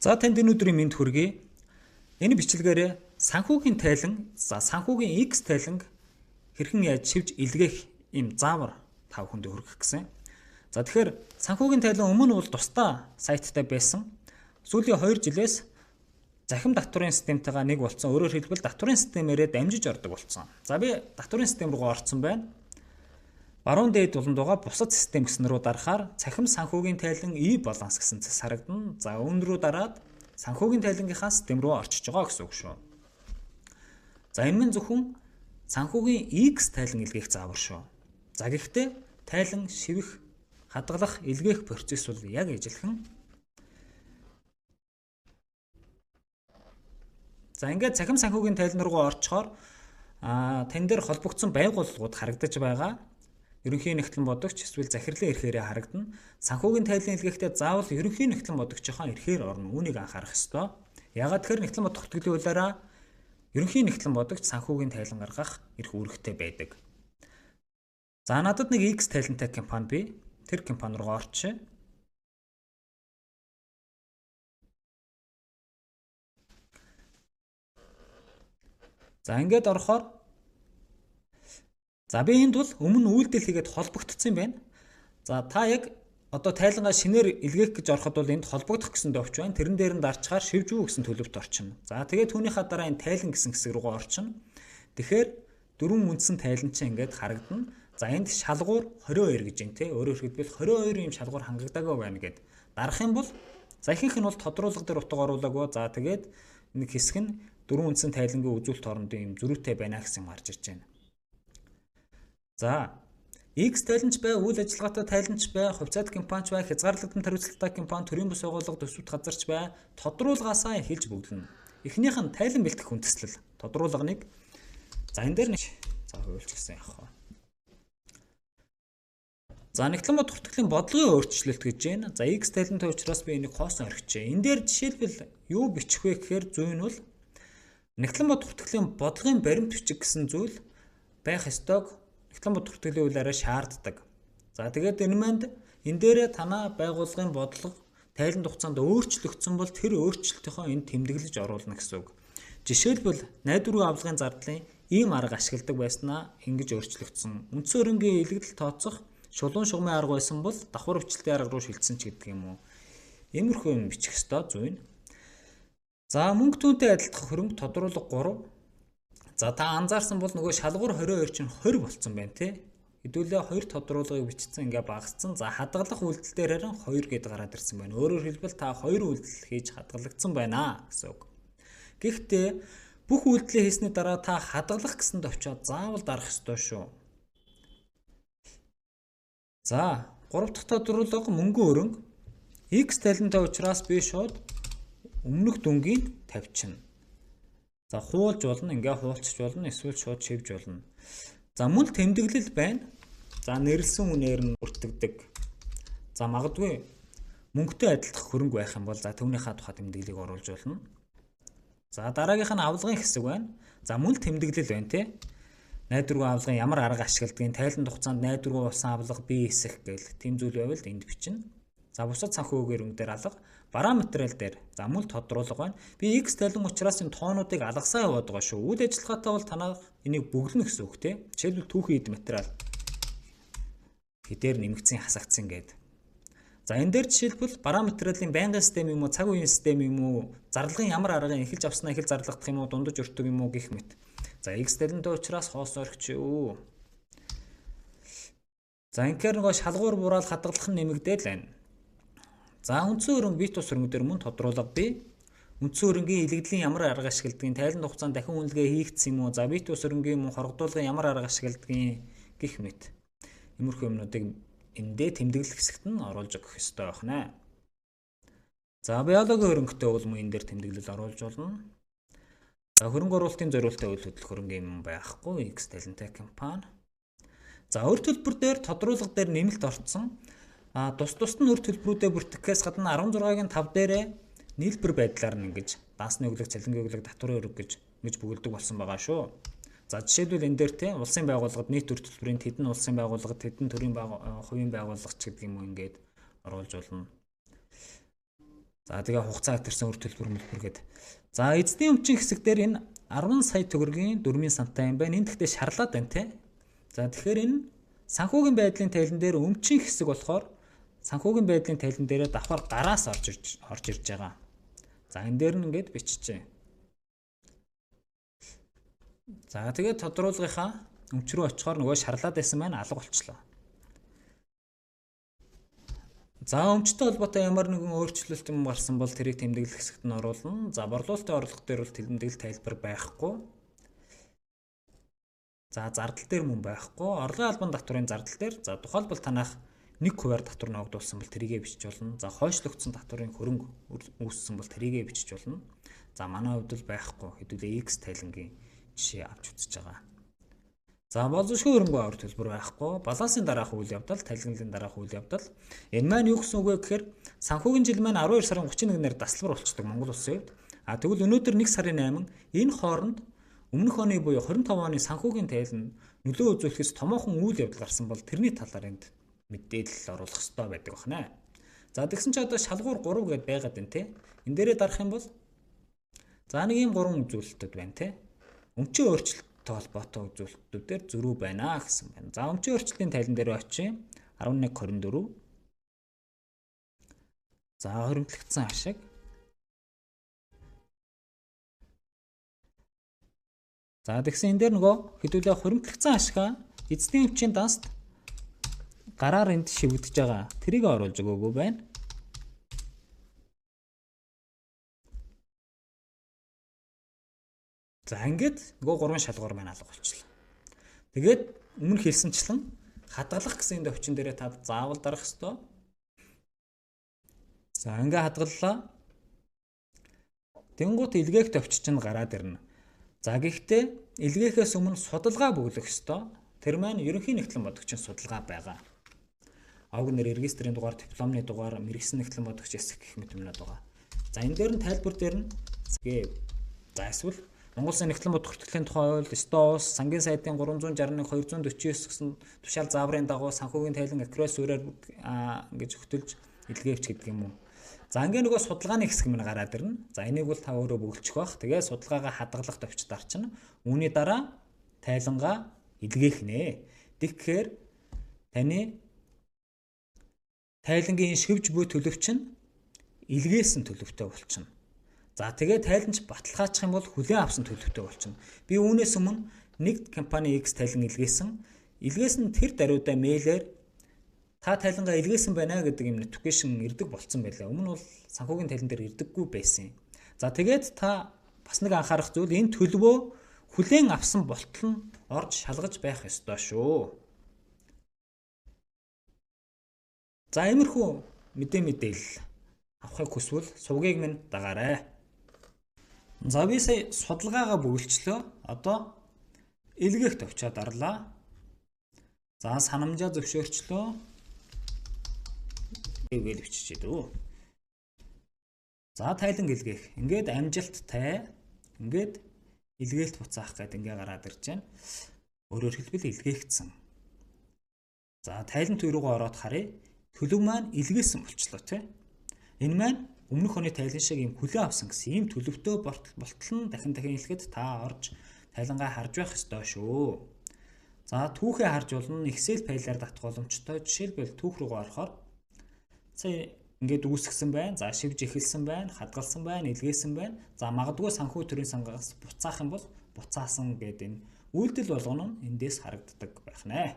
За танд энэ өдрийн мэнд хүргэе. Энэ бичлэгээр санхүүгийн тайлан, санхүүгийн X тайланг хэрхэн яаж шивж илгээх юм заавар та бүхэнд хүргэх гэсэн. За тэгэхээр санхүүгийн тайлан өмнө бол тусдаа сайттай байсан. Сүүлийн 2 жилээс захим татврын системтэйгээ нэг болсон. Өөрөөр хэлбэл татврын системээрээ дамжиж ордог болсон. За би татврын систем руу орсон байна. Баруун дээд уланд байгаа бусад систем гэсэн рүү дарахаар цахим санхүүгийн тайлан E-баланс гэсэн цэс харагдана. За үүн рүү дараад санхүүгийн тайлангийнхаа систем рүү орчиж байгаа гэсэн үг шүү. За энэ мань зөвхөн санхүүгийн X тайлан илгээх заавар шүү. За гэхдээ тайлан шивэх, хадгалах, илгээх процесс бол яг ижилхэн. За ингээд цахим санхүүгийн тайлан руу орчхоор тань дээр холбогдсон байгууллагууд харагдаж байгаа. Ерөнхий нэгтлэн бодогч эсвэл захирлын эрхээрээ харагдана. Санхүүгийн тайлан илгээхдээ заавал ерөнхий нэгтлэн бодогчийн эрхээр орно. Үүнийг анхаарах ёстой. Ягаад тэгэхээр нэгтлэн бодох төлөвлөлийн хуулиараа ерөнхий нэгтлэн бодогч санхүүгийн тайлан гаргах эрх үүрэгтэй байдаг. За надад нэг X тайлантай компани бий. Тэр компани руу орчих. За ингээд орохоор за би энд бол өмнө үйлдэл хийгээд холбогдсон юм байна. За та яг одоо тайлангаа шинээр илгээх гэж ороход бол энд холбогдох гэсэн төвч байна. Тэрэн дээр нь дарчгаар шивж үү гэсэн төлөвт орчихно. За тэгээд түүнийхээ дараа энэ тайлан гэсэн хэсэг рүү орчихно. Тэгэхээр дөрвөн үндсэн тайлан чинь ингээд харагдана. За энд шалгуур 22 гэж байна те. Өөрөөр хэлбэл 22 юм шалгуур хангагдаагүй байна гэд дарах юм бол за ихэнх нь бол тодруулга дээр утга оруулаагүй. За тэгээд нэг хэсэг нь дөрвөн үндсэн тайлангийн үзүүлэлт хоорондын юм зөрүүтэй байна гэсэн юм гарч ирж байна. За X тайланч бай, үйл ажиллагаатай тайланч бай, хувьцаат компанич бай, хязгаарлагдсан хариуцлагатай компани, төрийн бус байгууллага, төсвүүд газарч бай, тодруулгаасаа эхэлж бүгднэ. Эхнийх нь тайлан бэлтгэх үндэслэл. Тодруулганыг за энэ дээр нэг за хуульч гэсэн яах вэ? За нэгтлэн бод хүртгэлийн бодлогын өөрчлөлт гэж байна. За X тайлантай учраас би энийг хоосон орхичээ. Энэ дээр жишээлбэл юу бичих вэ гэхээр зүй нь бол нэгтлэн бод хүртгэлийн бодлогын баримт бичиг гэсэн зүйл байх ёстойг нэгтлэн бод хүртгэлийн хуулиараа шаарддаг. За тэгээд энэ манд энэ дээрээ танаа байгууллагын бодлого тайланд хугацаанд өөрчлөгдсөн бол тэр өөрчлөлтийнхөө энд тэмдэглэж оруулна гэсэн үг. Жишээлбэл найдваргүй авлагын зардлын ийм арга ашигладаг байснаа ингэж өөрчлөгдсөн. Үндсэн хөрөнгийн илэгдэл тооцох шулуун шугамын арга байсан бол давхар өвчлөлтийн арга руу шилжсэн ч гэдэг юм уу. Иймэрхүү юм бичих ёстой зүй нь. За мөнгө түүнтэй адилдах хөрөнгө тодруулга 3. За та анзаарсан бол нөгөө шалгуур 22 чинь 20 болцсон байна тий. Хэдүүлээ 2 тодруулгыг бичсэн ингээ багассан. За хадгалах үйлдэл дээр харин 2 гэдээ гараад ирсэн байна. Өөрөөр хэлбэл та 2 үйлдэл хийж хадгалагдсан байна гэсэн үг. Гэхдээ бүх үйлдэлээ хийсний дараа та хадгалах гэсэн төвчөө заавал дарах ёстой шүү. За 3 дахь тодруулга мөнгөн өрөнгө X тайлантай учраас би шууд өмнөх дүнгийн тавьчихна. За хуулж болно, ингээ хуулчих болно, эсвэл шууд шивж болно. За мөн тэмдэглэл байна. За нэрлсэн үнээр нь бүртгэдэг. За магадгүй мөнгөтэй адилдах хөрөнгө байх юм бол за түүнийхээ тухай тэмдэглэлийг оруулж болно. За дараагийнх нь авлагын хэсэг байна. За мөн тэмдэглэл байна тий. Найдваргүй авлагын ямар арга ашигладгийг, тайланд хугацаанд найдваргүй болсон авлага бий эсэх гэл тийм зүйл байвал энд бичнэ. За бусад санхүүгийн хөрөнгө дээр алга, бараа материал дээр за мөн тодруулга байна. Би X тайлан учраас энэ тоонуудыг алгасаа яваад байгаа шүү. Үйл ажиллагаатай бол танаа энийг бөглөнө гэсэн үг тий. Жишээлбэл түүхийн эд материал хэдээр нэмэгдсэн хасагдсан гэдэг. За энэ дээр жишээлбэл бараа материалын байнгын систем юм уу, цаг үеийн систем юм уу, зарлагын ямар аргыг эхэлж авснаа эхэл зарлагдах юм уу, дундаж өртөг юм уу гэх мэт. За X тайлантай учраас хоос орхич юу. За инхээр нөгөө шалгуур бураал хадгалах нь нэмэгдээд байна. За үндсэн хөрөнгө бит тус хөрөнгө дээр мөн тодруулга бий. Үндсэн хөрөнгийн илэгдлийн ямар арга ашигладгийг, тайланд хугацаанд дахин үнэлгээ хийгдсэн юм уу, за бит тус хөрөнгийн мөн хоргодуулгын ямар арга ашигладгийг гэх мэт. Иймэрхүү юмнуудыг эндээ тэмдэглэл хэсэгт нь оруулж өгөх ёстой байна. За биологийн хөрөнгөтэй бол мөн энэ дээр тэмдэглэл оруулж болно. За хөрөнгө оруулалтын зориулалтаа үйл хөдлөх хөрөнгө юм байхгүй X тайлантай компани. За өр төлбөр дээр тодруулга дээр нэмэлт орцсон. Тус нь өр төлбөрүүдэд бүртгэхээс гадна 16-гийн 5 дээрээ нийлбэр байдлаар нь ингэж даасны өглөг, цалингийн өглөг, татварын өрөг гэж бүгддэг болсон байгаа шүү. За жишээлбэл энэ дээр те улсын байгууллагад нийт өр төлбөрийн тэдэн улсын байгууллагад тэдэн төрийн хувийн байгууллагч гэдэг юм уу ингээд оруулж болно. За тэгээ хугацаа хэтэрсэн үр төлбөр мөлбөр гээд. За эзний өмчийн хэсэг дээр энэ 10 сая төгрөгийн 4 сантаа юм байна. Энэ гэхдээ шарлаад байна те. За тэгэхээр энэ санхүүгийн байдлын тайлан дээр өмчийн хэсэг болохоор санхүүгийн байдлын тайлан дээрээ давхар гараас орж ирж байгаа. За энэ дээр нь ингээд биччихэ. За тэгээд тодруулгынхаа өмч рүү очихоор нөгөө шарлаад байсан байна алга болчихлоо. За өмчтэй холбоотой ямар нэгэн өөрчлөлт юм гарсан бол тэрийг тэмдэглэх хэсэгт нь оруулна. За борлуулалтын орлого дээр бол тэмдэглэл тайлбар байхгүй. За зардал дээр мөн байхгүй. Орлогын албан татврын зардал дээр за тухайлбал танах 1%-аар татвар ногдуулсан бол тэрийгэ бичиж болно. За хойшлогдсон татврын хөрөнгө үүссэн бол тэрийгэ бичиж болно. За манай хувьд л байхгүй. Хэдүүлээ X тайлангийн жишээ авч үзэж байгаа. За болзошгүй хөрөнгө авах төлбөр байхгүй. Балансын дараах үйл явдал, тайлгналын дараах үйл явдал. Энэ маань юу гэсэн үг вэ гэхээр санхүүгийн жил маань 12 сарын 31-нд дасалбар болчихдог Монгол улсын хувьд. Тэгвэл өнөөдөр 1 сарын 8 энэ хооронд өмнөх оны буюу 25 оны санхүүгийн тайлан нөлөө үзүүлэхээс томоохон үйл явдал гарсан бол тэрний талаар энд мэдээлэл оруулах хэрэгтэй байдаг байна. За тэгсэн чи одоо шалгуур 3 гэдээ байгаад байна те. Энэ дээрээ дарах юм бол за нэг юм 3 үзүүлэлтүүд байна те. Өмчийн өөрчлөлттэй холбоотой үзүүлэлтүүдээр зөрүү байна гэсэн байна. За өмчийн өөрчлөлтийн тайлан дээр очие 1124. За хоригдлогдсон ашиг. За тэгсэн энэ дээр нөгөө хэдүүлээ хоригдлогдсон ашигаа эзний өмчийн данст гараар энд шивгдэж байгаа. Тэрийг оруулж өгөөгүй байна. За ингээд нөгөө 3 шалгуур маань алга болчихлоо. Тэгээд өмнө хэлсэнчлэн хадгалах гэсэн энэ өвчин дээрээ та заавал дарах ёстой. За ингээ хадгаллаа. Тэнгуут илгээх төвч чинь гараад ирнэ. За гэхдээ илгээхээс өмнө судалгаа бүглэх ёстой. Тэр маань ерөнхий нэгтлэн бодогчийн судалгаа байгаа. Авг нэр регистрийн дугаар, дипломны дугаар, мэрэгсэн нэгтлэн бодогч эсэх гэх мэт юмнууд байгаа. За энэ дээр нь тайлбар дээр нь за эсвэл Монгол Улсын нэгтлэн бодох хүртгэлтийн тухай хууль, СТО-с, сангийн сайдын 361 249 гэсэн тушаал зааврын дагуу санхүүгийн тайлан акроас суурьаар ингэж хөтөлж илгээвч гэдэг юм уу. За ингээ нөгөө судалгааны хэсэг мань гараад ирнэ. За энийг бол та өөрөө бөглөчих бах. Тэгээ судалгаагаа хадгалах төвчд арчна. Үүний дараа тайлангаа илгээх нэ. Тэгэхээр таны тайлангийн шивж буй төлөвч нь илгээсэн төлөвтэй болчихно. За тэгээ тайланч баталгаачих юм бол хүлээн авсан төлөвтэй болчихно. Би үүнээс өмнө нэг компани X тайлан илгээсэн тэр даруйдаа мэйлээр та тайлангаа илгээсэн байна гэдэг юм notification ирдэг болцсон байлаа. Өмнө бол санхүүгийн тайлан дээр ирдэггүй байсан. За тэгээд та бас нэг анхаарах зүйл энэ төлөвөө хүлээн авсан болтол нь орж шалгаж байх ёстой шүү. За иймэрхүү мэдээлэл авахыг хүсвэл сувгийг минь дагаарай. За би сая судалгаагаа бүгэлчлөө. Одоо илгээх төвчөө дарлаа. За санамжаа зөвшөөрчлөө. Эвгэл биччихээ дөө. За тайлан илгээх. Ингээд амжилттай. Ингээд илгээлт буцаах гэдэг ингээ гараад ирж байна. Өөрөөр хэлбэл илгээгдсэн. За тайлан төр рүүгээ ороод харъя. Төлөв маань илгээсэн болчлоо тий. Энэ маань өмнөх оны тайлан шиг юм хүлээн авсан гэсэн ийм төлөвтэй болтол нь дахин хэлэхэд та орж тайлангаа харж байх ёстой шүү. За түүхээ харж болно. Excel файлаар татах боломжтой. Жишээлбэл түүх рүүгээ орохоор сая ингээд үүсгэсэн байна. За шивж эхэлсэн байна, хадгалсан байна, илгээсэн байна. За магадгүй санхүү төрийн сангаас буцаах юм бол буцаасан гэдэг энэ үйлдэл болгоно нь эндээс харагддаг байх нэ.